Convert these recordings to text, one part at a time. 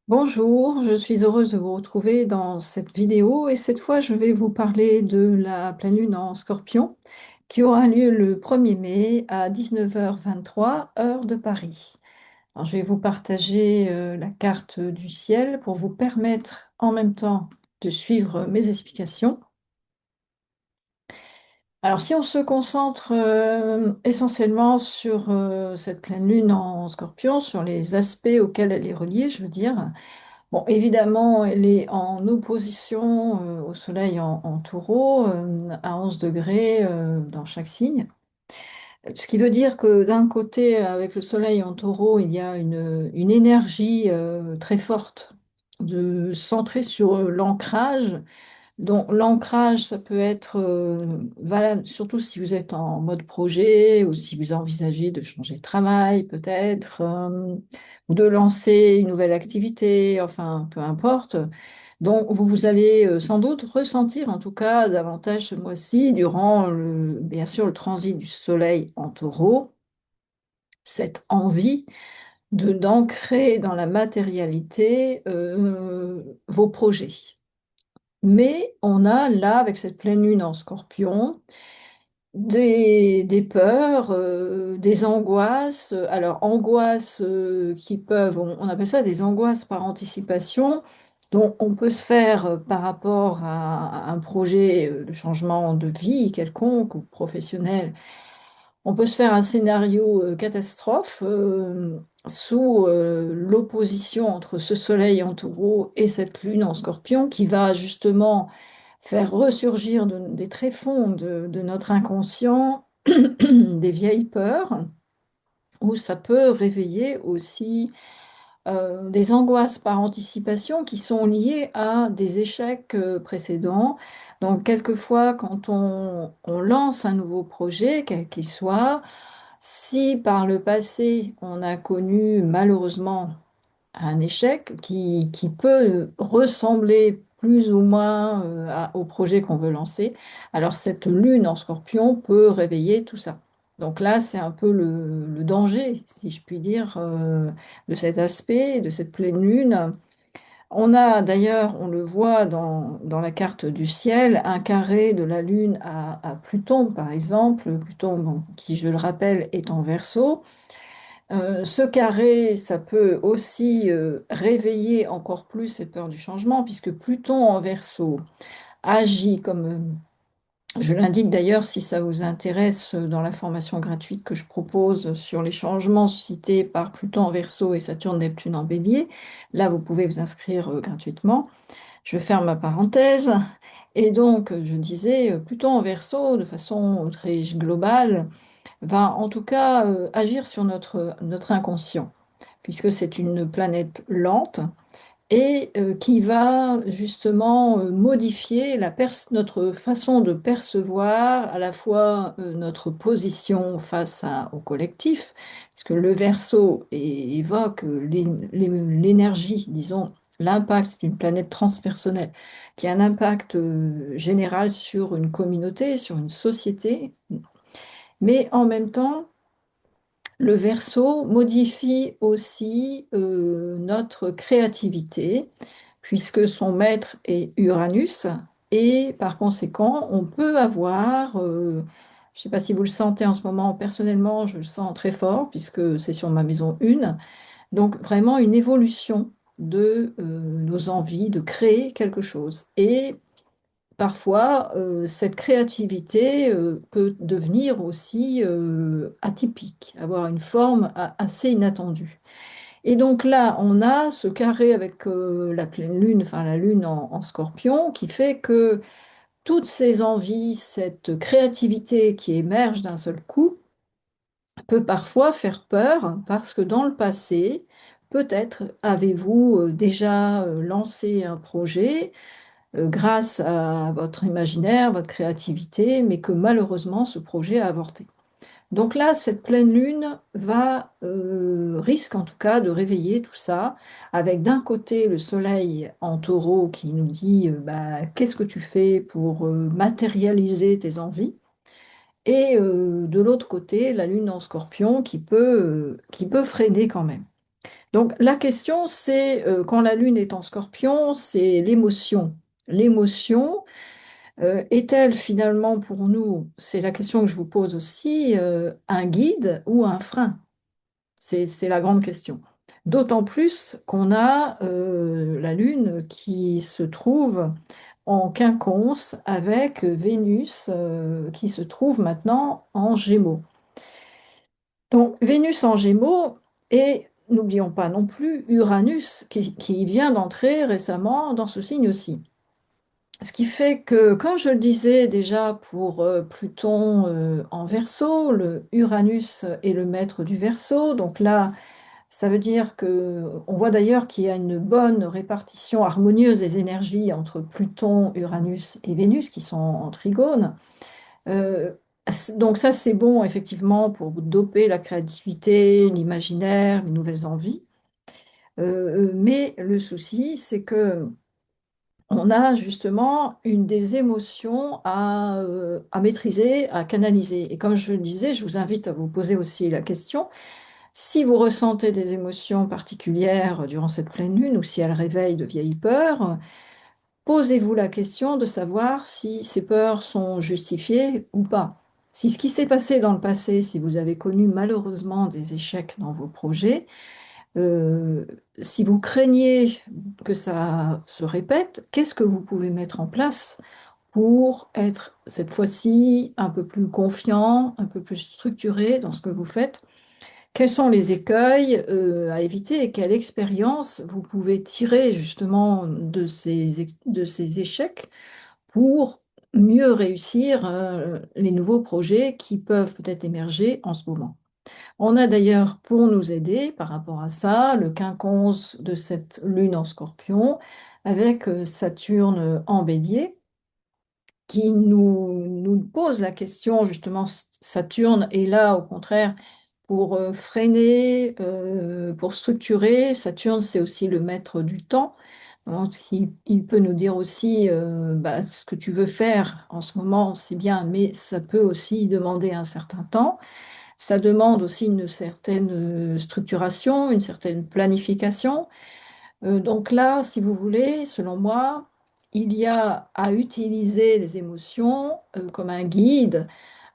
Bonjour, je suis heureuse de vous retrouver dans cette vidéo et cette fois je vais vous parler de la pleine lune en Scorpion qui aura lieu le 1er mai à 19h23 heure de Paris. Alors, je vais vous partager la carte du ciel pour vous permettre en même temps de suivre mes explications. Alors si on se concentre essentiellement sur cette pleine lune en Scorpion, sur les aspects auxquels elle est reliée, je veux dire. Bon, évidemment, elle est en opposition au Soleil en Taureau, à 11 degrés dans chaque signe. Ce qui veut dire que d'un côté, avec le Soleil en Taureau, il y a une énergie très forte centrée sur l'ancrage. Donc l'ancrage, ça peut être valable, surtout si vous êtes en mode projet ou si vous envisagez de changer de travail peut-être, ou de lancer une nouvelle activité, enfin peu importe. Donc vous allez sans doute ressentir en tout cas davantage ce mois-ci, durant bien sûr le transit du Soleil en Taureau, cette envie d'ancrer dans la matérialité vos projets. Mais on a là, avec cette pleine lune en Scorpion, des peurs, des angoisses. Alors, angoisses qui peuvent, on appelle ça des angoisses par anticipation, dont on peut se faire par rapport à un projet de changement de vie quelconque ou professionnel. On peut se faire un scénario catastrophe sous l'opposition entre ce soleil en taureau et cette lune en scorpion qui va justement faire ressurgir des tréfonds de notre inconscient des vieilles peurs, ou ça peut réveiller aussi des angoisses par anticipation qui sont liées à des échecs précédents. Donc, quelquefois, quand on lance un nouveau projet, quel qu'il soit, si par le passé on a connu malheureusement un échec qui peut ressembler plus ou moins au projet qu'on veut lancer, alors cette lune en scorpion peut réveiller tout ça. Donc là, c'est un peu le danger, si je puis dire, de cet aspect, de cette pleine lune. On a d'ailleurs, on le voit dans la carte du ciel, un carré de la lune à Pluton, par exemple. Pluton, bon, qui, je le rappelle, est en Verseau. Ce carré, ça peut aussi réveiller encore plus cette peur du changement, puisque Pluton en Verseau agit comme, je l'indique d'ailleurs si ça vous intéresse dans la formation gratuite que je propose sur les changements suscités par Pluton en Verseau et Saturne-Neptune en Bélier. Là, vous pouvez vous inscrire gratuitement. Je ferme ma parenthèse. Et donc, je disais, Pluton en Verseau, de façon très globale, va en tout cas agir sur notre inconscient, puisque c'est une planète lente et qui va justement modifier notre façon de percevoir à la fois notre position au collectif, puisque le Verseau évoque l'énergie, disons, l'impact, c'est une planète transpersonnelle, qui a un impact général sur une communauté, sur une société, mais en même temps, le Verseau modifie aussi notre créativité, puisque son maître est Uranus, et par conséquent, on peut avoir, je ne sais pas si vous le sentez en ce moment, personnellement, je le sens très fort, puisque c'est sur ma maison 1, donc vraiment une évolution de nos envies de créer quelque chose. Et parfois, cette créativité peut devenir aussi atypique, avoir une forme assez inattendue. Et donc là, on a ce carré avec la pleine lune, enfin la lune en scorpion, qui fait que toutes ces envies, cette créativité qui émerge d'un seul coup, peut parfois faire peur parce que dans le passé, peut-être avez-vous déjà lancé un projet grâce à votre imaginaire, votre créativité, mais que malheureusement ce projet a avorté. Donc là, cette pleine lune risque en tout cas de réveiller tout ça, avec d'un côté le soleil en taureau qui nous dit bah, qu'est-ce que tu fais pour matérialiser tes envies, et de l'autre côté la lune en scorpion qui peut freiner quand même. Donc la question, c'est quand la Lune est en Scorpion, c'est l'émotion. L'émotion, est-elle finalement pour nous, c'est la question que je vous pose aussi, un guide ou un frein? C'est la grande question. D'autant plus qu'on a la Lune qui se trouve en quinconce avec Vénus qui se trouve maintenant en Gémeaux. Donc Vénus en Gémeaux et n'oublions pas non plus Uranus qui vient d'entrer récemment dans ce signe aussi. Ce qui fait que, comme je le disais déjà pour Pluton en Verseau, le Uranus est le maître du Verseau. Donc là, ça veut dire que, on voit d'ailleurs qu'il y a une bonne répartition harmonieuse des énergies entre Pluton, Uranus et Vénus qui sont en trigone. Euh, donc ça, c'est bon effectivement pour doper la créativité, l'imaginaire, les nouvelles envies. Mais le souci, c'est que on a justement une des émotions à maîtriser, à canaliser. Et comme je le disais, je vous invite à vous poser aussi la question, si vous ressentez des émotions particulières durant cette pleine lune ou si elles réveillent de vieilles peurs, posez-vous la question de savoir si ces peurs sont justifiées ou pas. Si ce qui s'est passé dans le passé, si vous avez connu malheureusement des échecs dans vos projets, euh, si vous craignez que ça se répète, qu'est-ce que vous pouvez mettre en place pour être cette fois-ci un peu plus confiant, un peu plus structuré dans ce que vous faites? Quels sont les écueils à éviter et quelle expérience vous pouvez tirer justement de ces échecs pour mieux réussir les nouveaux projets qui peuvent peut-être émerger en ce moment? On a d'ailleurs pour nous aider par rapport à ça le quinconce de cette lune en Scorpion avec Saturne en Bélier qui nous pose la question, justement, Saturne est là au contraire pour freiner, pour structurer. Saturne, c'est aussi le maître du temps. Donc, il peut nous dire aussi, bah, ce que tu veux faire en ce moment, c'est bien, mais ça peut aussi demander un certain temps. Ça demande aussi une certaine structuration, une certaine planification. Donc là, si vous voulez, selon moi, il y a à utiliser les émotions comme un guide.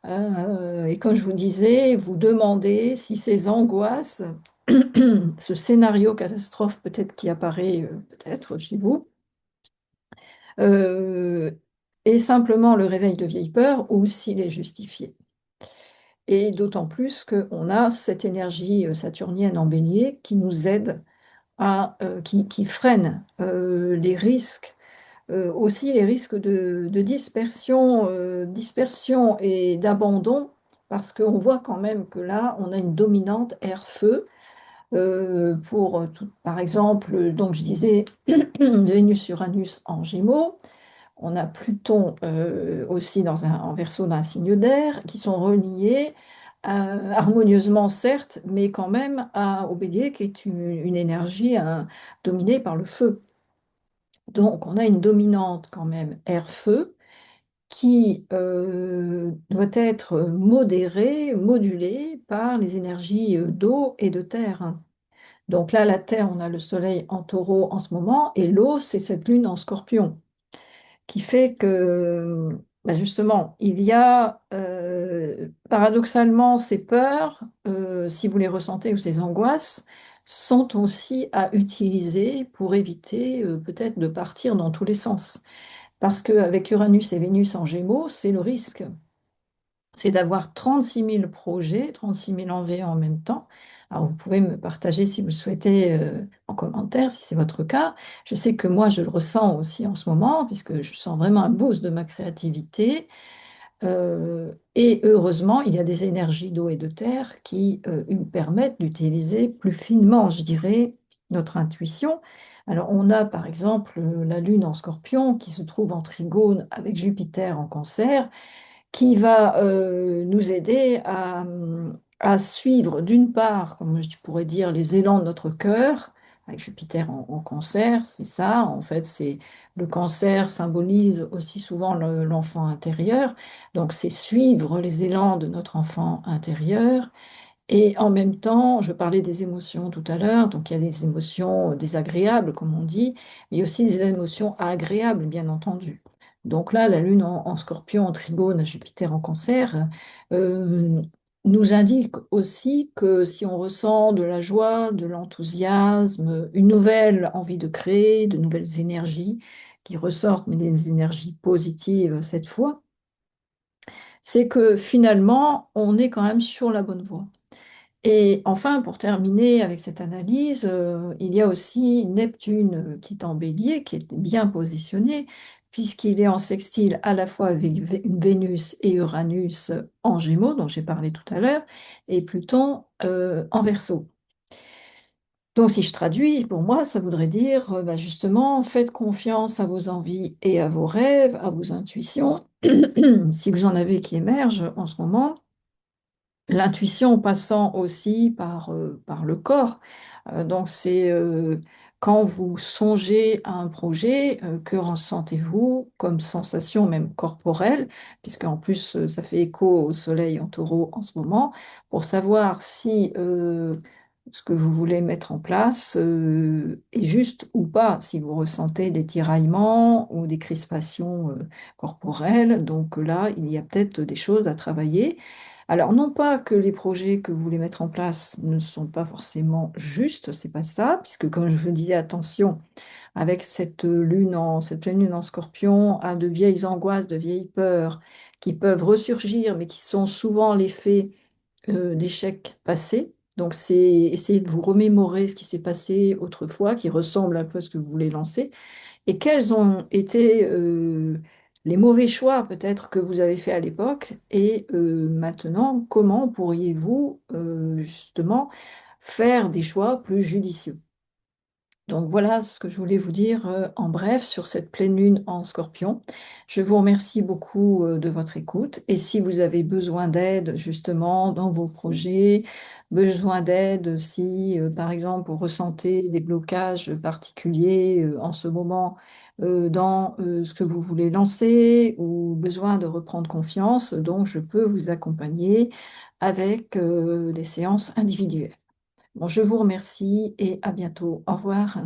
Et comme je vous disais, vous demandez si ces angoisses, ce scénario catastrophe peut-être qui apparaît peut-être chez vous, euh, est simplement le réveil de vieilles peurs ou s'il est justifié. Et d'autant plus qu'on a cette énergie saturnienne en bélier qui nous aide qui freine les risques, aussi les risques de dispersion, dispersion et d'abandon, parce qu'on voit quand même que là, on a une dominante air-feu. Par exemple, donc je disais Vénus-Uranus en Gémeaux, on a Pluton aussi en Verseau d'un signe d'air, qui sont reliés harmonieusement, certes, mais quand même au Bélier, qui est une énergie dominée par le feu. Donc, on a une dominante quand même air-feu qui doit être modérée, modulée par les énergies d'eau et de terre. Donc là, la terre, on a le soleil en taureau en ce moment, et l'eau, c'est cette lune en scorpion qui fait que, bah, justement, il y a paradoxalement ces peurs, si vous les ressentez, ou ces angoisses, sont aussi à utiliser pour éviter peut-être de partir dans tous les sens. Parce qu'avec Uranus et Vénus en Gémeaux, c'est le risque, c'est d'avoir 36 000 projets, 36 000 envies en même temps. Alors, vous pouvez me partager si vous le souhaitez en commentaire, si c'est votre cas. Je sais que moi, je le ressens aussi en ce moment, puisque je sens vraiment un boost de ma créativité. Et heureusement, il y a des énergies d'eau et de terre qui me permettent d'utiliser plus finement, je dirais, notre intuition. Alors, on a par exemple la Lune en Scorpion qui se trouve en trigone avec Jupiter en Cancer qui va nous aider à suivre d'une part, comme je pourrais dire, les élans de notre cœur, avec Jupiter en cancer, c'est ça, en fait, c'est le cancer symbolise aussi souvent l'enfant intérieur, donc c'est suivre les élans de notre enfant intérieur Et en même temps, je parlais des émotions tout à l'heure, donc il y a les émotions désagréables, comme on dit, mais il y a aussi des émotions agréables, bien entendu. Donc là, la Lune en Scorpion, en Trigone, Jupiter en Cancer, euh, nous indique aussi que si on ressent de la joie, de l'enthousiasme, une nouvelle envie de créer, de nouvelles énergies qui ressortent, mais des énergies positives cette fois, c'est que finalement, on est quand même sur la bonne voie. Et enfin, pour terminer avec cette analyse, il y a aussi Neptune qui est en Bélier, qui est bien positionné, puisqu'il est en sextile à la fois avec Vénus et Uranus en Gémeaux, dont j'ai parlé tout à l'heure, et Pluton en Verseau. Donc, si je traduis, pour moi, ça voudrait dire bah, justement, faites confiance à vos envies et à vos rêves, à vos intuitions, si vous en avez qui émergent en ce moment. L'intuition passant aussi par le corps. Donc, c'est quand vous songez à un projet, que ressentez-vous comme sensation même corporelle, puisque en plus, ça fait écho au soleil en taureau en ce moment, pour savoir si ce que vous voulez mettre en place est juste ou pas, si vous ressentez des tiraillements ou des crispations corporelles. Donc là, il y a peut-être des choses à travailler. Alors, non pas que les projets que vous voulez mettre en place ne sont pas forcément justes, c'est pas ça, puisque comme je vous disais, attention, avec cette pleine lune en Scorpion, à de vieilles angoisses, de vieilles peurs qui peuvent ressurgir, mais qui sont souvent l'effet d'échecs passés. Donc, c'est essayer de vous remémorer ce qui s'est passé autrefois, qui ressemble un peu à ce que vous voulez lancer, et quels ont été les mauvais choix peut-être que vous avez fait à l'époque et maintenant, comment pourriez-vous justement faire des choix plus judicieux? Donc voilà ce que je voulais vous dire en bref sur cette pleine lune en Scorpion. Je vous remercie beaucoup de votre écoute et si vous avez besoin d'aide justement dans vos projets, besoin d'aide si par exemple vous ressentez des blocages particuliers en ce moment dans ce que vous voulez lancer ou besoin de reprendre confiance, donc je peux vous accompagner avec des séances individuelles. Bon, je vous remercie et à bientôt. Au revoir.